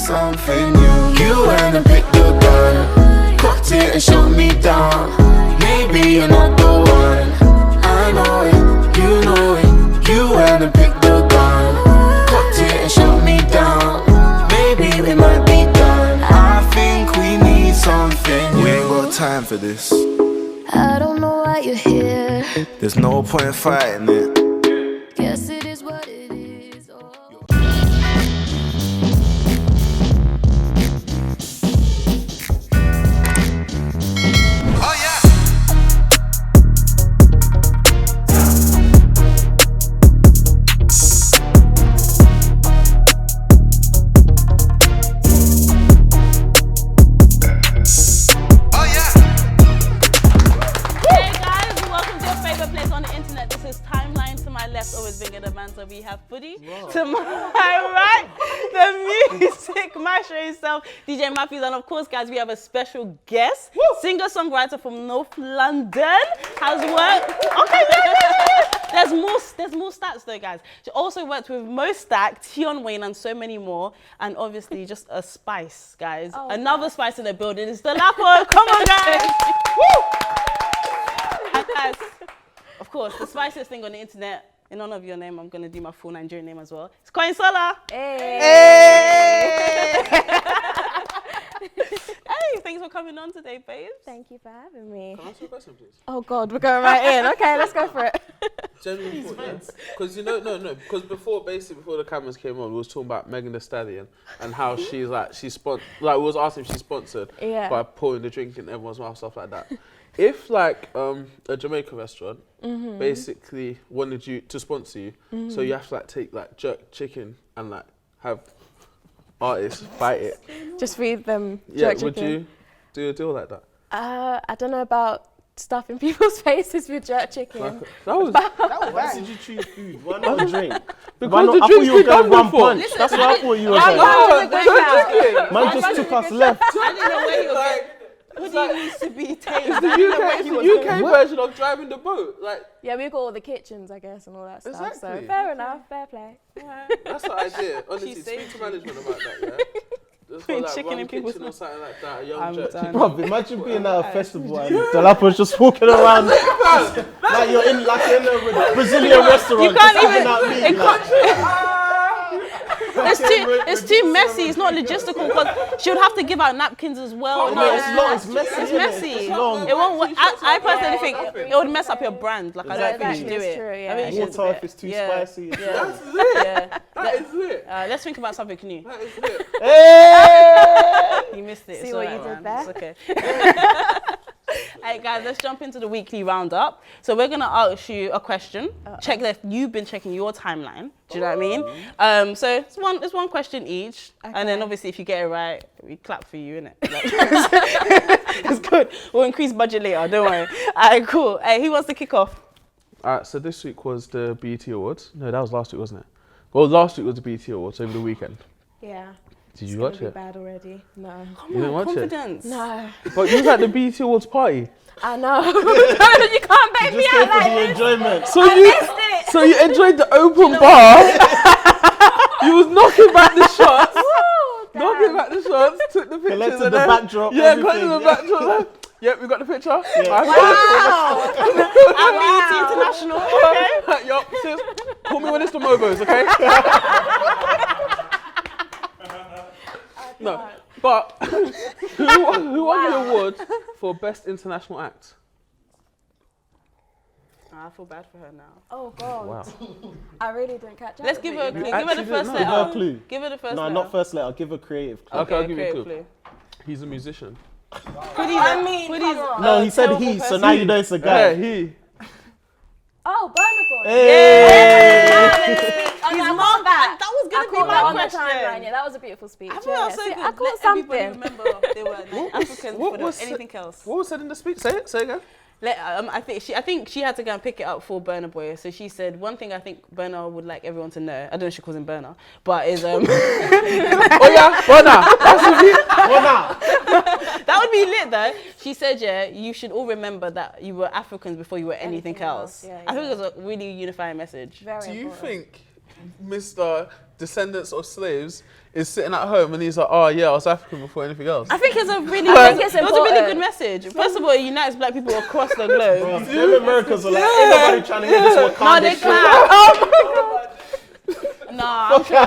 something new. You went and picked the gun, cocked it and shot me down. Maybe you're not the one. I know it, you know it. You went and picked the gun, cocked it and shot me down. Maybe we might be done. I think we need something new. We ain't got time for this. I don't know why you're here. There's no point in fighting it. Guess it is what it is. Oh. We have Footy to my right, the music maestro himself, DJ Matthews, and of course, guys, we have a special guest, singer-songwriter from North London, has worked. Okay, yeah. There's more stats though, guys. She also worked with Mo Stack, Tion Wayne, and so many more, and obviously just a spice, guys. Oh, another spice in the building is Dolapo. Come on, guys. And guys, of course, the spiciest thing on the internet. In honor of your name, I'm going to do my full Nigerian name as well. It's Coin Sola. Hey. Hey, thanks for coming on today, babes. Thank you for having me. Can I ask you a question, please? Oh God, we're going right in. Okay, let's go for it. Genuinely, because because before the cameras came on, we was talking about Megan Thee Stallion and how she's we was asking if she's sponsored by pouring the drink in everyone's mouth, stuff like that. If like a Jamaican restaurant basically wanted you to sponsor you, so you have to like take like jerk chicken and like have artists fight it. Just feed them jerk chicken. Would you do a deal like that? I don't know about stuffing people's faces with jerk chicken. Why did you choose food? Why not a drink? Because the drink's been done one before. punch. That's what I thought you were saying. Man just took us left. I didn't know where you were going. Hoodie needs to be tasted. It's the UK version of driving the boat. Yeah, we got all the kitchens, I guess, and all that stuff. Exactly. So fair enough, fair play. That's the idea. Honestly, speak to management about that, yeah? Just for like chicken one in people's kitchen or something like that, a young jerk chicken. Bro, imagine being at a festival and Dolapo's just walking around like you're in a Brazilian restaurant. You can't even. It's too messy. It's not logistical because she would have to give out napkins as well. It's messy. It's messy. It's long. It won't. I personally think it would mess up your brand. Like I don't think you should do it. True, yeah. I think you should Water if it's too spicy. That's lit. That is lit. Let's think about something new. That is lit. You missed it. See what you did there? It's okay. Alright guys, let's jump into the weekly roundup. So we're gonna ask you a question. Check that you've been checking your timeline. Do you know what I mean? So it's one question each, and then obviously if you get it right, we clap for you, innit? It's good. We'll increase budget later. Don't worry. Alright, cool. Hey, who wants to kick off? Alright, so this week was the BET Awards. No, that was last week, wasn't it? Well, last week was the BET Awards over the weekend. Yeah. Did you watch it? Bad already. No. You didn't watch Confidence. it? No. But you was at the BET Awards party. I know. You can't make me out like this. Enjoyment. So you enjoyed the open bar. You was knocking back the shots. Knocking back the shots. Took the pictures. Collected the backdrop. Yeah, collected the backdrop. Yep, we got the picture. Yeah. Wow. I'm BET International. Okay. Yup. Sis, call me when it's the Mobos, okay? No, but who won the award for Best International Act? I feel bad for her now. Oh God. Wow. I really didn't catch up. Let's give her a clue. Give her the first Give her a letter. clue. Give her the first No, letter. not first letter. Give a creative clue. Okay, I'll give you a creative clue. He's a musician. No, he said he, so now you know it's a guy. Yeah, he. Oh, Burna Boy. Hey! His mom back. That was gonna be I my caught question. that on the timeline. Yeah, that was a beautiful speech. I thought so good. I caught Let something. everybody remember they were like, Africans before there was anything else. What was said in the speech? Say it again. I think she had to go and pick it up for Burna Boy. So she said one thing I think Burna would like everyone to know. I don't know if she calls him Burna, but is Oh yeah, Burna. that would be lit though. She said, yeah, you should all remember that you were Africans before you were anything else. Yeah, I think it was a really unifying message. Do you think Mr. descendants of slaves is sitting at home and he's like, oh yeah, I was African before anything else. I think it's a really, I think it's it was a really important. good message. First of all, it unites black people across the globe. Them Americans are like, ain't nobody trying to hear this No, Wakanda they shit. can't. Oh my God. No, I'm sure, I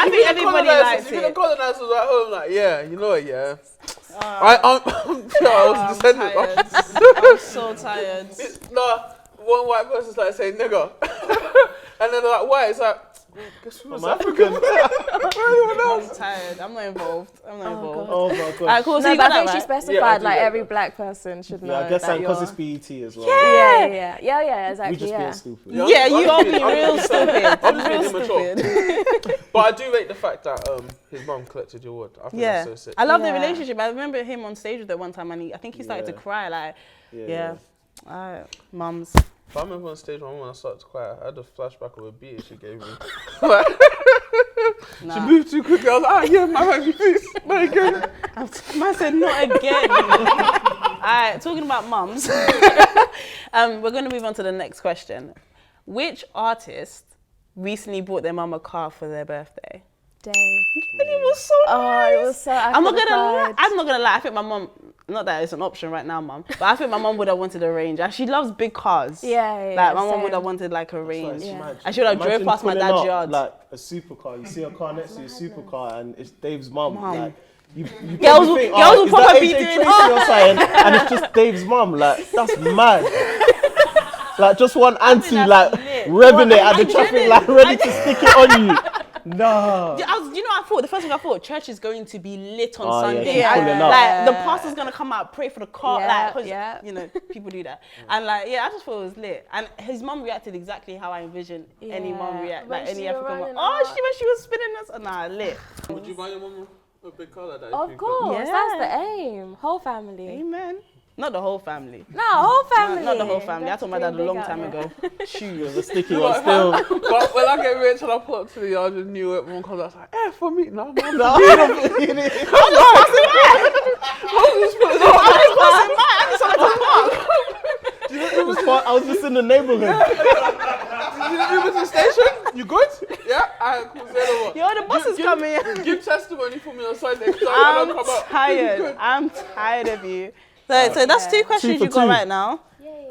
think everybody likes If the it. colonizers were at home, like, yeah, you know what, yeah. I was descendant. I'm so tired. No, one white person's like saying nigger. And then they're like, why? It's like, guess who was I'm African? I'm tired. I'm not involved. I'm not involved. Oh my god. Alright, cool. So No, you but got I think that she right? specified Yeah, I do like get every that. black person should know. Yeah, I guess that because you're- it's BET as well. Yeah, exactly. We just being stupid. Yeah, you all being real I'm stupid. just Real being immature. stupid. But I do rate the fact that his mum collected your award. I think Yeah, that's so sick. I love the Yeah. relationship. I remember him on stage with her one time, and I think he started to Yeah. cry. Like, yeah, mums. But I remember on stage my mum when I started to cry, I had a flashback of a beat she gave me. She Nah. moved too quickly. I was like, yeah, man, please, not again. Man said not again. Alright, talking about mums. We're going to move on to the next question. Which artist recently bought their mum a car for their birthday? Dave. And it was so Oh, nice. it was so. I'm not gonna lie. I'm not gonna lie. I think my mum, not that it's an option right now, mum, but I think my mum would have wanted a Range. And she loves big cars. Yeah, Like my mum same. would have wanted like a Range. Yeah. I should have drove Imagine past my pulling dad's up, yard. like a supercar. You see a car next to your supercar and it's Dave's mum. Like, you Girls probably will- think, girls will is that probably be AJ doing- Tracy or something, and it's just Dave's mum. Like, that's mad. Like, just one auntie, that's like, lit. revving it at the I traffic did it. light, ready to stick it on you. No. You know what I thought? The first thing I thought, church is going to be lit on Oh, yeah, Sunday. she's pulling up. Like, the pastor's going to come out, pray for the car. Yeah, like, 'cause, yeah. you know, people do that. And like, yeah, I just thought it was lit. And his mum reacted exactly how I envisioned any mum react, When like any she African mum. running Oh, out. when she was spinning us. Nah, lit. Would you buy your mum a big car like that? if Of you course, Yeah. that's the aim. Whole family. Amen. Not the whole family. No, whole family. Not the whole family. I Don't told my dream dad a long big out time here. ago. Shoes. The sticky one still. But when I get rich and I pull up to the yard, I just knew everyone comes out, like, for me. No, no, no. I was just in the neighborhood. You went to the station? You good? Yeah? Alright, cool. Say no more. Yo, the bus is coming. Give testimony for me on Sunday. 'Cause I I'm don't come out. tired. I'm tired of you. So that's two questions for you got two. right now.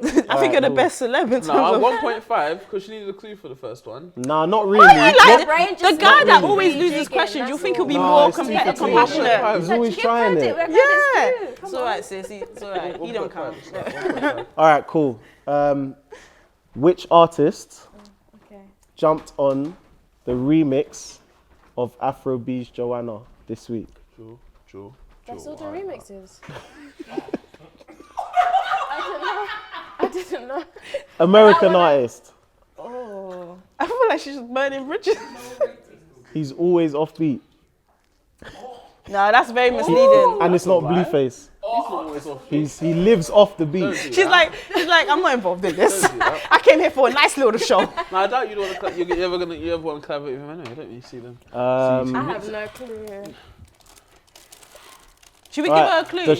I think you're the best celeb in terms No, of... 1.5 because she needed a clue for the first one. Nah, not really. Like, Range the is guy not that really always big, loses big, questions, that's you think all. he'll be No, more it's too compassionate. He's always trying it. Yeah. It's alright, sis. It's alright. You don't 1.5. count. All right, cool. Which artist Okay. jumped on the remix of Afrobeat's Joanna this week? Joe. That's all the remixes. I didn't know. American artist. Oh. I feel like she's just burning bridges. He's always offbeat, No, that's very misleading. and it's not Blueface. Always off. He lives off the beat. She's like, I'm not involved in this. Don't do that. I came here for a nice little show. No, I doubt you ever want to collaborate with him anyway, don't you? See them. I have no clue. Should we give her a clue?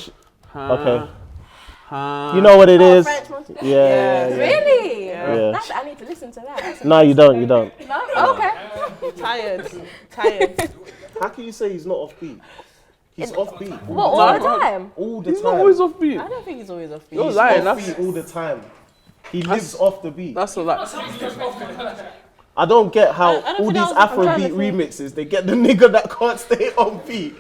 Okay. You know what it is? French Montana. Yeah. Really? Yeah. That's, I need to listen to that. That's No, you don't. You don't. no? Okay. Tired. How can you say he's not offbeat? He's offbeat What, all the time? all the He's time. not always offbeat. I don't think he's always off beat. You're lying. Offbeat all the time. He lives off the beat. That's a lie. I don't get how I don't all think these that was- I'm trying to Afrobeat remixes, they get the nigga that can't stay on beat.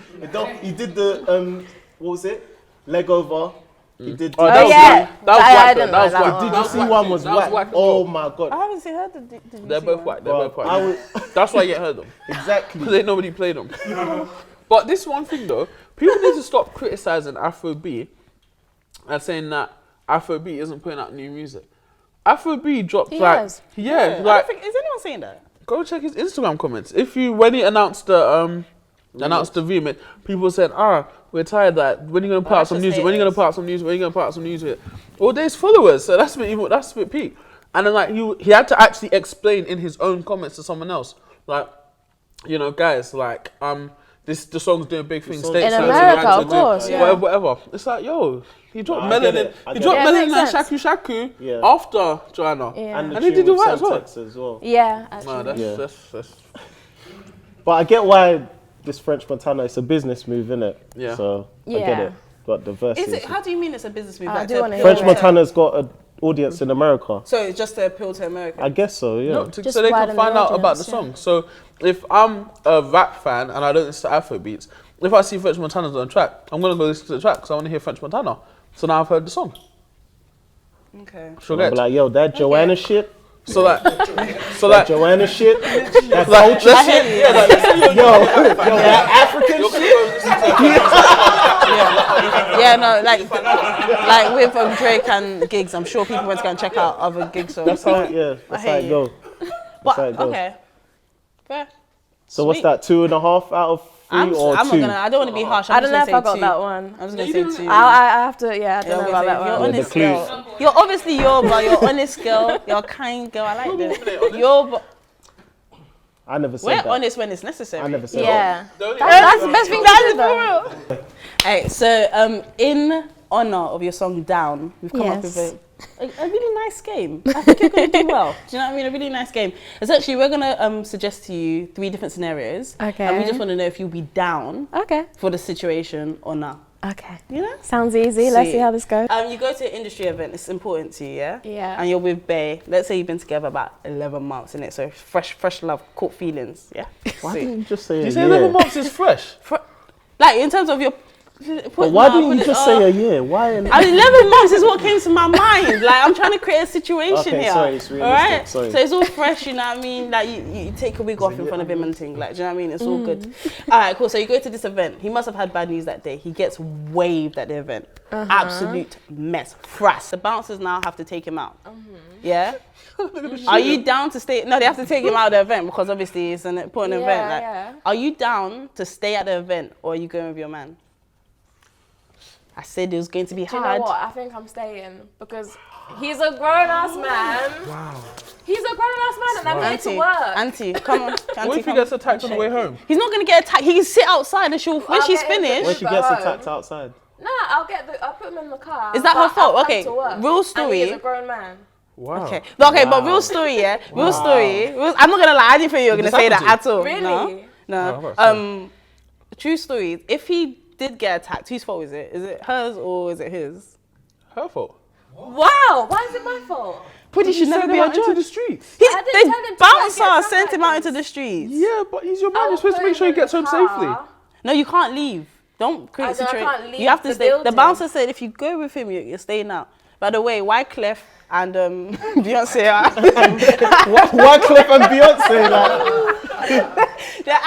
He did the what was it? Leg over. He did. Oh, Oh, yeah. That was I whack. didn't That was know that whack. one. Did you see one was That was whack? whack as Oh well. my I god. haven't seen her. Did you They're see both one? whack. They're Bro, both whack. I would, That's why you heard them. exactly. Because ain't nobody played them. But this one thing though, people need to stop criticizing Afrobeat and saying that Afrobeat isn't putting out new music. Afrobeat dropped He like has. yeah, I don't like think, is anyone saying that? go check his Instagram comments. When he announced the remix, people said, we're tired that when are you gonna put out that's some just music? When are you gonna haters. put out some music? When are you gonna put out some music? All days followers, so that's a bit peak. And then like he had to actually explain in his own comments to someone else, like, you know, guys, like the song's doing big things. song- States In times, America, Atlanta, of course, do yeah. whatever. It's like, yo, he dropped I get Melanin. it, I He get dropped it. Yeah, it Melanin and makes Shaku Shaku Yeah. after Joanna. Yeah. And And the he did tune the with right as well. Semtex as well. Yeah, Nah, actually. that's But I get why this French Montana, it's a business move, innit? Yeah. So I get Yeah. it. But the verse Is it? How do you mean it's a business move? I Like do to wanna appeal hear French it. Montana's got an audience in America. So it's just to appeal to America. I guess so, yeah. No, Just so they can widen find the out about the audience, song. So if I'm a rap fan and I don't listen to Afro beats, if I see French Montana's on a track, I'm gonna go listen to the track because I want to hear French Montana. So now I've heard the song. Okay. She'll I'll get be like, yo, that Joanna shit, so that that Joanna shit, that culture let's shit, say, yeah, like, let's say you're yo, that African you're shit. gonna go listen to Yeah, no, like with Drake and gigs, I'm sure people went to go and check out other gigs. So That's how, yeah, that's how hear it you. goes. But how it goes. okay, fair. So what's Sweet. that, 2.5 out of 3 I'm or not 2? gonna. I don't want to be harsh. I I'm don't know if just I gonna got say that 2. one. I'm just gonna say 2. I have to, yeah, I don't know Yeah, about that you're one. honest the clues. girl. You're obviously Yoruba. You're honest girl. You're a kind girl. I like this. Yoruba. I never said We're that. honest when it's necessary. I never said that. Yeah. The only That's the best thing to do, though. Alright, so in honor of your song "Down," we've come up Yes. with a really nice game. I think you're gonna do well. Do you know what I mean? A really nice game. Essentially, we're gonna suggest to you 3 different scenarios. Okay. And we just want to know if you'll be down Okay. for the situation or not. Okay. You know? Sounds easy. Let's see Sweet. how this goes. You go to an industry event. It's important to you, yeah. Yeah. And you're with Bae. Let's say you've been together about 11 months, innit? So fresh love, caught feelings, yeah. Why Sweet. didn't you just say you a say year? 11 months is fresh. Like in terms of your. But why didn't you just say a year? Why? 11 months is what came to my mind. Like I'm trying to create a situation Okay, here. sorry, it's all realistic, right? sorry. So it's all fresh, you know what I mean? Like you take a wig off in front of him and thing. Like, do you know what I mean? It's all good. All right, cool. So you go to this event. He must have had bad news that day. He gets waved at the event. Absolute mess. Frass. The bouncers now have to take him out. Yeah? Are you down to stay? No, they have to take him out of the event because obviously it's an important event. Like, yeah. Are you down to stay at the event or are you going with your man? I said it was going to be Do you hard. know what? I think I'm staying because he's a grown-ass man. Wow. He's a grown-ass man and I'm here to work. Auntie, come on. What Auntie, if he gets attacked on the way home? He's not going to get attacked. He can sit outside and she'll, when I'll she's get him to finished. When she Go gets home. attacked outside. Nah, I'll put him in the car. Is that her but fault? I'll come Okay, to work. real And story. he's a grown man. Wow. Okay, but real story, yeah? Real story. I'm not going to lie. I didn't think you were going to this say that happen at all. Really? No. Oh, True story. If he did get attacked, whose fault is it? Is it hers or is it his? Her fault. Wow, why is it my fault? Pretty should never be a into the judge. streets. I didn't tell him to go and get Bouncer sent him out somebody. into the streets. Yeah, but he's your man. I'll You're supposed to put make sure him he gets in home the safely. car. No, you can't leave. Don't create a I situation. can't leave You have to the stay. The building. bouncer said if you go with him, you're staying out. By the way, Wyclef and Beyonce are Wyclef and Beyonce, like. they're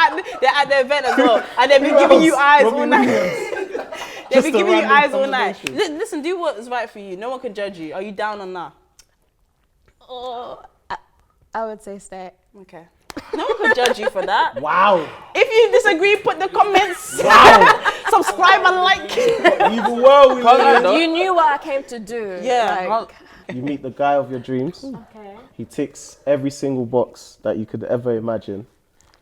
at the event as well, and they've been giving you eyes all night. They've been Just a giving you random eyes all night. conversation. Listen, do what is right for you. No one can judge you. Are you down or not? Oh, I would say stay. Okay. No one can judge you for that. Wow. If you disagree, put the comments. Wow. Subscribe and like. Even well, we learn. You knew what I came to do. Yeah. Like, You meet the guy of your dreams. okay. He ticks every single box that you could ever imagine.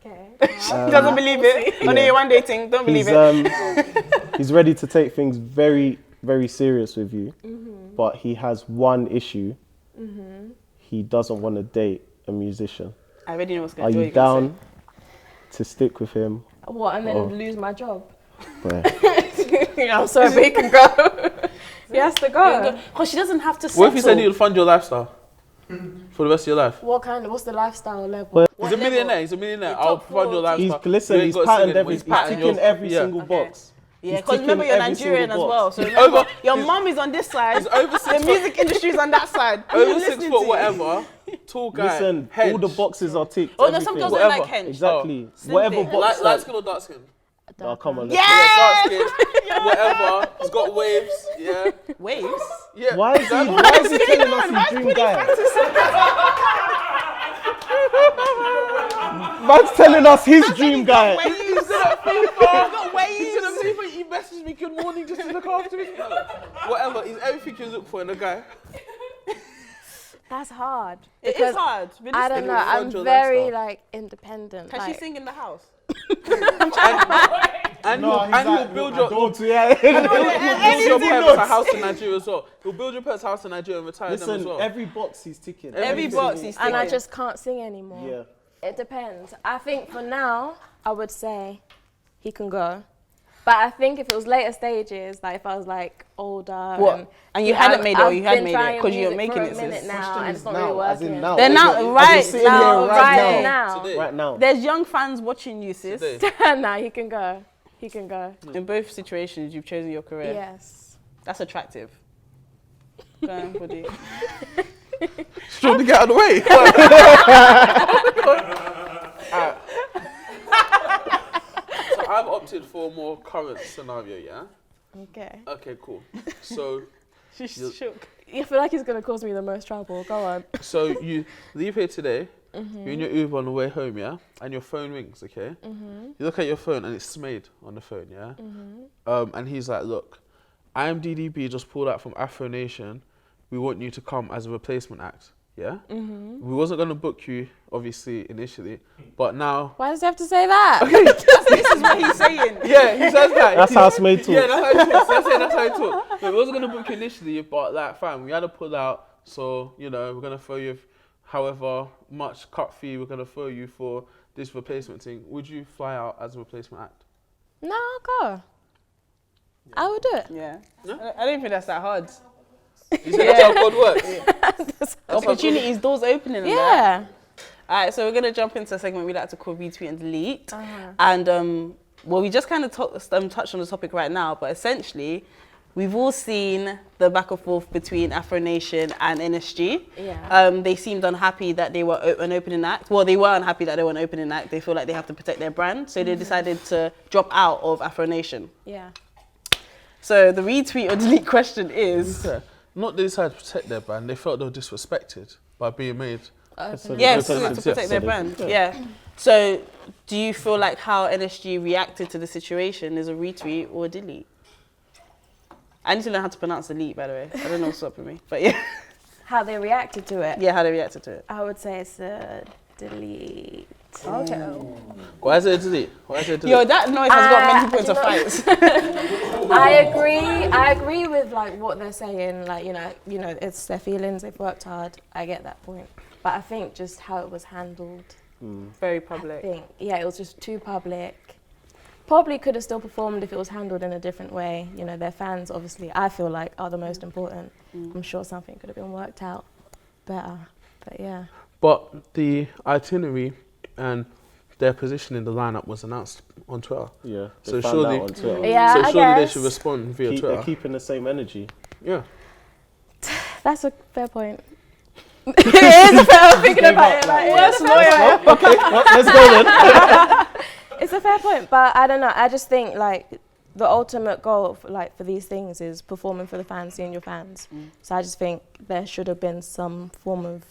Okay. Doesn't believe it. On Yeah. your one dating, don't believe He's it. he's ready to take things very, very serious with you, but he has one issue. He doesn't want to date a musician. I already know what's Are going to you down to stick with him? What, and then Oh. lose my job? Bruh. I'm sorry, but he can go. He has to go. Because she doesn't have to settle. What if he said he'll fund your lifestyle for the rest of your life? What's the lifestyle level? But He's a millionaire. He's a millionaire. The I'll top fund your floor. he's lifestyle. listen. You He's ain't got patterned singing, every. he's He's patterned ticking yours. every Yeah. single box. Yeah, He's because remember ticking you're every Nigerian as single well. box. So remember, over- your mum is on this side. He's over The music industry's on that side. Who Over you 6 listening foot, to? whatever. Tall guy. Listen, hench. all the boxes are ticked. Oh no, some everything. girls don't like Whatever. hench. Exactly. Same Whatever thing. box. Light skin or dark skin? Oh, come on. Yeah! Dark skin. Whatever. He's got waves. Yeah. Waves. Yeah. Why is he telling us his dream guy? Man's telling us his dream guy. He's in a FIFA. He's in a FIFA. He messaged me good morning just to look after me. Whatever. He's everything you look for in a guy. That's hard. It Because is hard. I don't know. I'm your very lifestyle. like independent. Can like, she sing in the house? And No, he'll build your don't do that. He'll build your parents a house in Nigeria as well. He'll build your parents a house in Nigeria and retire them as Listen, well. every box he's ticking. Every box he's And I ticking. just can't sing anymore. Yeah. It depends. I think for now, I would say he can go. But I think if it was later stages, like if I was like older, What? And you hadn't made it, or you had made it because you're making for it. a minute Sis. now, and it's not Now, really as in working. now. They're now As in right sitting now, here right now. now. Right now. There's young fans watching you, sis. Today. Nah, he can go. He can go. In both situations, you've chosen your career. Yes. That's attractive. Go on, buddy. She's trying to get out of the way. So I've opted for a more current scenario, yeah? Okay. Okay, cool. So She's shook. I feel like he's gonna cause me the most trouble. Go on. so you leave here today, you're in your Uber on the way home, yeah? And your phone rings, okay? You look at your phone and it's Smade on the phone, yeah? And he's like, look, I am DDB, just pulled out from AfroNation. We want you to come as a replacement act, yeah? We wasn't going to book you, obviously, initially, but now... Why does he have to say that? This is what he's saying. Yeah, he says that. That's how Smade talks. Yeah, that's how he talks. That's how he talks. So we wasn't going to book you initially, but like, fam, we had to pull out, so, you know, we're going to throw you, however much cut fee we're going to throw you for this replacement thing. Would you fly out as a replacement act? No, I'll go. I would do it. Yeah. No? I don't think that's that hard. You said that's how God works. Opportunities, doors opening. And that. Yeah. All right, so we're going to jump into a segment we like to call retweet and delete. And, well, we just kind of touched on the topic right now, but essentially, we've all seen the back and forth between AfroNation and NSG. Yeah. They seemed unhappy that they were an opening act. Well, they were unhappy that they were an opening act. They feel like they have to protect their brand, so they decided to drop out of AfroNation. Yeah. So the retweet or delete question is... Not they decided to protect their brand, they felt they were disrespected by being made. Yes, to protect their brand. Yeah. So, do you feel like how NSG reacted to the situation is a retweet or a delete? I need to learn how to pronounce delete, by the way. I don't know what's up with me, but yeah. How they reacted to it? Yeah, how they reacted to it. I would say it's a delete. Okay. Why is it a delete? Why is it a delete? Yo, that noise has got many points of fights. I agree with like what they're saying. Like you know, it's their feelings. They've worked hard. I get that point. But I think just how it was handled. Very public. It was just too public. Probably could have still performed if it was handled in a different way. You know, their fans obviously I feel like are the most important. I'm sure something could have been worked out better. But yeah. But the itinerary and their position in the lineup was announced on Twitter. Yeah. So surely, on Twitter. Yeah, so I surely they guess. should respond via Twitter. They're keeping the same energy. Yeah. That's a fair point. It is a fair. I'm thinking about it. Like, Let's go then. it's a fair point, but I don't know. I just think like the ultimate goal for these things is performing for the fans, seeing your fans. So I just think there should have been some form of,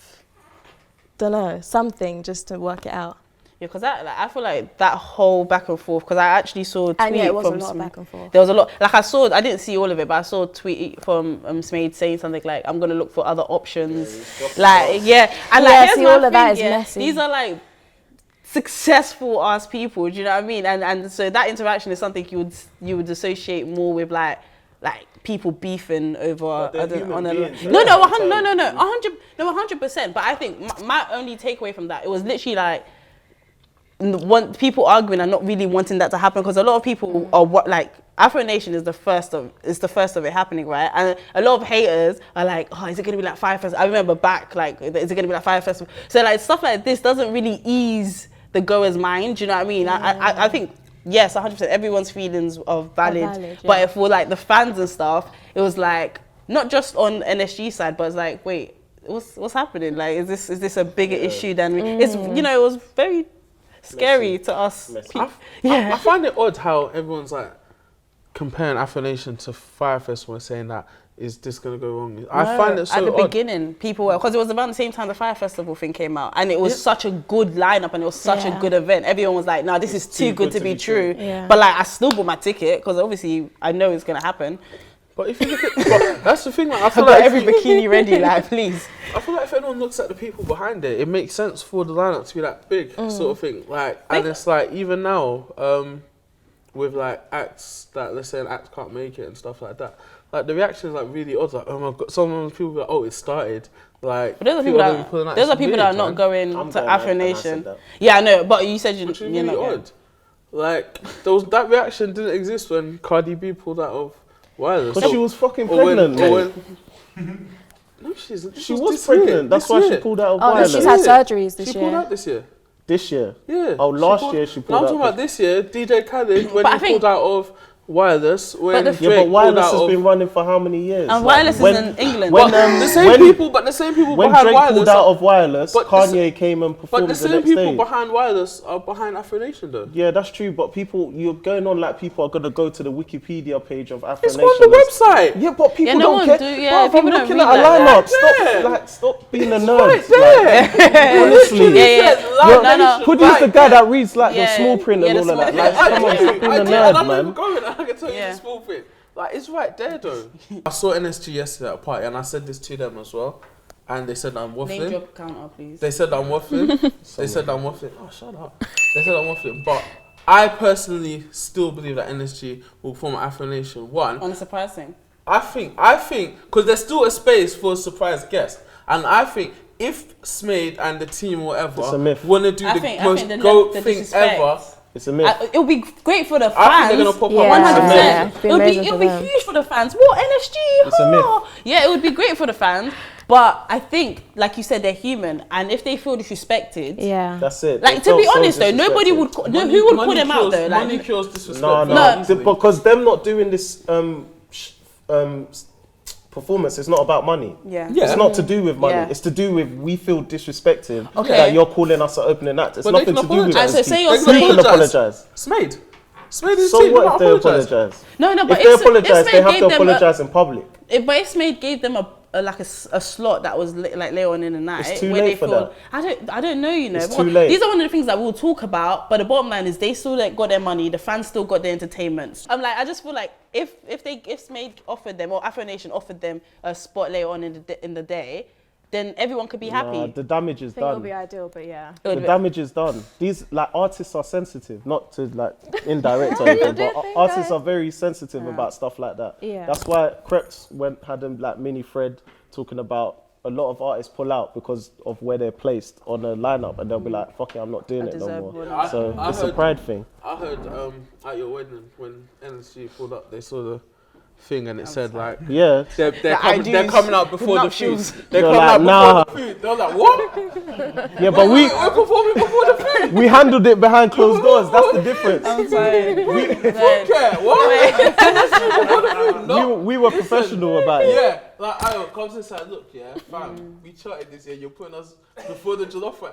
something just to work it out. Yeah, because I feel like that whole back and forth, because I actually saw a tweet And yeah, it was from a lot of back and forth. There was a lot. Like I didn't see all of it, but I saw a tweet from Smade saying something like, "I'm gonna look for other options." And here's see, my all of that thing, is messy. These are like successful ass people. Do you know what I mean? And so that interaction is something you would associate more with like people beefing over. But they're human beings, No, right? 100%. But I think my only takeaway from that, it was literally like. People arguing and not really wanting that to happen, because a lot of people are AfroNation is the first of it happening, right? And a lot of haters are like, oh, is it gonna be like Fire Festival? I remember back, like, is it gonna be like Fire Festival? So like stuff like this doesn't really ease the goer's mind. Do you know what I mean? I think yes, 100%. Everyone's feelings are valid, but for like the fans and stuff, it was like not just on NSG side, but it's like, wait, what's happening? Like, is this a bigger issue than we? It's it was very scary to us. I find it odd how everyone's like comparing AfroNation to Fire Festival and saying that is this going to go wrong. I find it so at the odd. beginning, people were, because it was around the same time the Fire Festival thing came out, and it was such a good lineup and it was such a good event. Everyone was like, "No, this is too good to be true." Yeah. But like, I still bought my ticket because obviously I know it's gonna happen. But if you look at, but that's the thing. Like, I I've feel got like every bikini ready, like, please. I feel like if anyone looks at the people behind it, it makes sense for the lineup to be that big, sort of thing. Like, and it's like even now, with like acts that, let's say an act can't make it and stuff like that. Like the reaction is like really odd. Like, oh my god, some people be like, oh, it started. Like, But those are people that are not going to AfroNation. Yeah, I know, but you said which is really odd. Like, that reaction didn't exist when Cardi B pulled out of Wireless. Because she was fucking Or pregnant, when, no, she isn't. She was pregnant. That's why she pulled out of Wireless. She's had surgeries this year. She pulled out this year. This year? Yeah. Oh, last year she pulled out. I'm talking about this year. DJ Khaled, when he pulled out of Wireless, when Drake but Wireless pulled out has been running for how many years? And Wireless is in England. The same people when behind Drake Wireless pulled out of Wireless, Kanye came and But performed the the same next people day. behind Wireless are behind AfroNation, though. Yeah, that's true. But you're going on like people are gonna go to the Wikipedia page of AfroNation. It's on the website. Yeah, but people no don't one care. people I'm don't looking read at a that. lineup. Stop being a nerd. Right there. Honestly. No. Hoodie's the guy that reads like Yeah, the small print and yeah, all the of that. small Like, print. come on, stop being a And nerd, I'm not even man. going. I can tell you Yeah. the small thing. Like, it's right there, though. I saw NSG yesterday at a party, and I said this to them as well. And they said I'm waffling. Name drop counter, please. They said I'm waffling. They said I'm waffling. Oh, shut up. They said I'm waffling. But I personally still believe that NSG will form AfroNation. One, On a surprise thing. I think, because there's still a space for a surprise guest. And I think if Smade and the team or It's a whatever myth. want to do I the think most the GOAT the thing disrespect. ever, It's a myth. It'll be great for the fans. I think they're going to pop up. Yeah. 100%. Be It'll amazing be for them. huge for the fans. What NSG? It's a myth. Yeah, it would be great for the fans. But I think, like you said, they're human, and if they feel disrespected, Yeah. That's it. like They to be felt so honest though, nobody disrespected. would. Who would call them out though? Money Like, cures disrespect. No, because them not doing this performance is not about money. yeah. It's not to do with money. Yeah. It's to do with we feel disrespected Okay. that you're calling us an opening act. It's But they nothing can to do with apologise. And so NSG. say you're They Who saying can apologise? Smade. Smade is So team, what if they apologise. apologise? No, but If they apologise, they have to apologise in public. But if Smade gave them a slot that was like later on in the night, It's too where late they for feel, that. I don't know, you know. It's But too late. These are one of the things that we'll talk about. But the bottom line is they still got their money. The fans still got their entertainment. I just feel like if Smade offered them or AfroNation offered them a spot later on in the day, then everyone could be happy. Nah, the damage is I think it'll done. be ideal, but yeah. The damage is done. These artists are sensitive, not to indirect or anything, but artists are very sensitive about stuff like that. Yeah. That's why Kreps had a mini thread talking about a lot of artists pull out because of where they're placed on a lineup, and they'll be like, "Fuck it, I'm not doing it no deserve more." one. So I it's a heard- pride thing. I heard at your wedding when NSG pulled up, they saw the thing and it said like Yeah. they're coming out before the food. They're They're coming like, out nah. before the food. They were like, what? Yeah, but We're performing before the food. we handled it behind closed doors. That's the difference. Yeah, what? NSG before the food. No. We were professional about it. Yeah, like I comes inside. Look, yeah, fam, we charted this year. You're putting us before the jollof rice.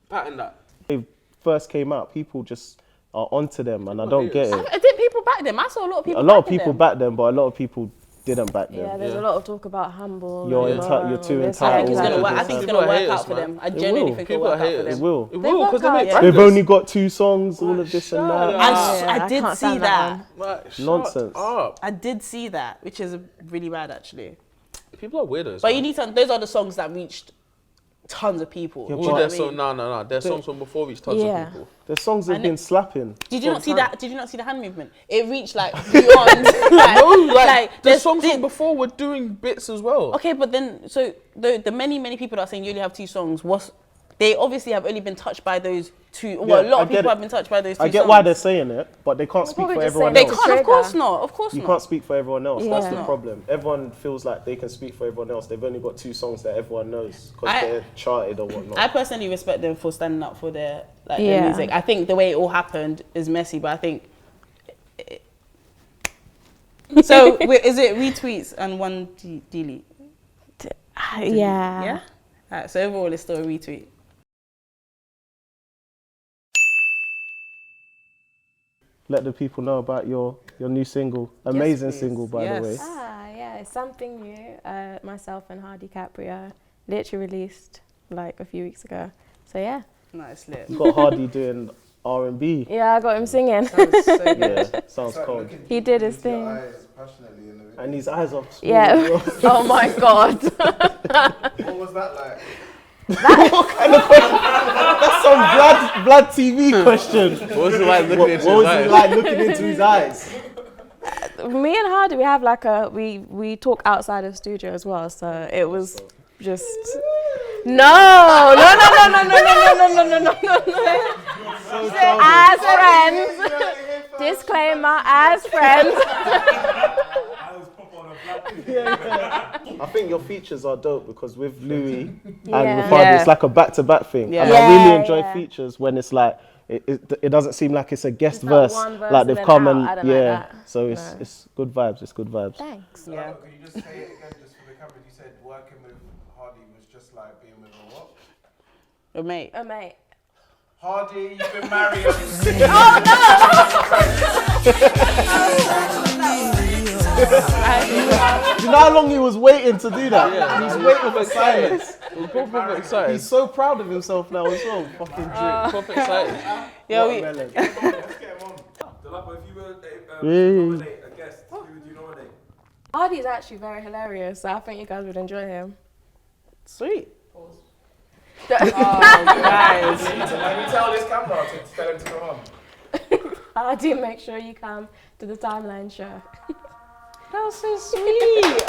Pattern that. They first came out, people just are onto them, and I don't get it. Did people back them? I saw a lot of people. A lot of backing people them. backed them, but a lot of people didn't back them. Yeah, there's a lot of talk about humble. You're and you're too this, I entitled. think it's all gonna of work. this I think it's and- People gonna are work out haters, for them. man. I It genuinely will. think People it'll are work out for haters. It them. will. It will, because they make Yeah. They've bangers. only got 2 songs, all of this and that. I I did can't see stand that. that Like, shut Nonsense. up. I did see that, which is really bad actually. People are weirdos. But man. you need to. Those are the songs that reached tons of people. Yeah, You All know what their I mean? songs, no. Their songs from before reached tons Yeah. of people. The songs have And been slapping. Did you not see time. that? Did you not see the hand movement? It reached like beyond. The there's- songs from before were doing bits as well. Okay, but then so the many people that are saying you only have 2 songs. They obviously have only been touched by those 2. Well, Yeah, a lot I of get people it. have been touched by those 2 I get songs. why they're saying it, but they can't speak probably for just everyone saying They else. can't. Of Trigger. course not. Of course You not. can't speak for everyone else. Of That's course the not. problem. Everyone feels like they can speak for everyone else. They've only got 2 songs that everyone knows because I- they're charted or whatnot. I personally respect them for standing up for their their Yeah. music. I think the way it all happened is messy, but I think. So is it retweets and 1 delete? Yeah. Yeah. Alright, so overall it's still a retweet. Let the people know about your new single. Amazing please. single, by the way. Yes. Yeah, it's something new. Myself and Hardy Caprio literally released like a few weeks ago. So yeah. Nice lit. You got Hardy doing R&B. Yeah, I got him singing. Sounds so good. Yeah, sounds cold. He did his thing. And his eyes are small Yeah. as well. Oh my God. What was that like? What kind of question? That's some Vlad TV question. What was it like looking into What was his it eyes? like looking into his eyes? Me and Hardy, we have like we talk outside of studio as well. So it was just no. As friends. them out as friends. I was pop on a black. I think your features are dope because with Louis and Yeah. with Hardy, it's like a back-to-back thing. Yeah. And I really enjoy Yeah. features when it's like, it doesn't seem like it's a guest Just like verse, one verse like and they've then come out. and I don't like that. so No. it's good vibes. It's good vibes. Thanks. Yeah. Could you just say it again, just for the camera? You said working with Hardy was just like being with a what? Oh, mate. Oh, mate. Hardy, you've been married. Do you know how long he was waiting to do that? Yeah. He's waiting for silence. We're proper excited. He's so proud of himself now as well. Fucking drink. Proper excited. Yeah, we, Watermelon. Let's get him on. Dolapo, if you were Yeah. nominate a guest, who would you nominate? Hardy is actually very hilarious, so I think you guys would enjoy him. sweet. Guys. Let me tell this camera to tell him to come on. Hardy, make sure you come to the Timeline show. That was so sweet.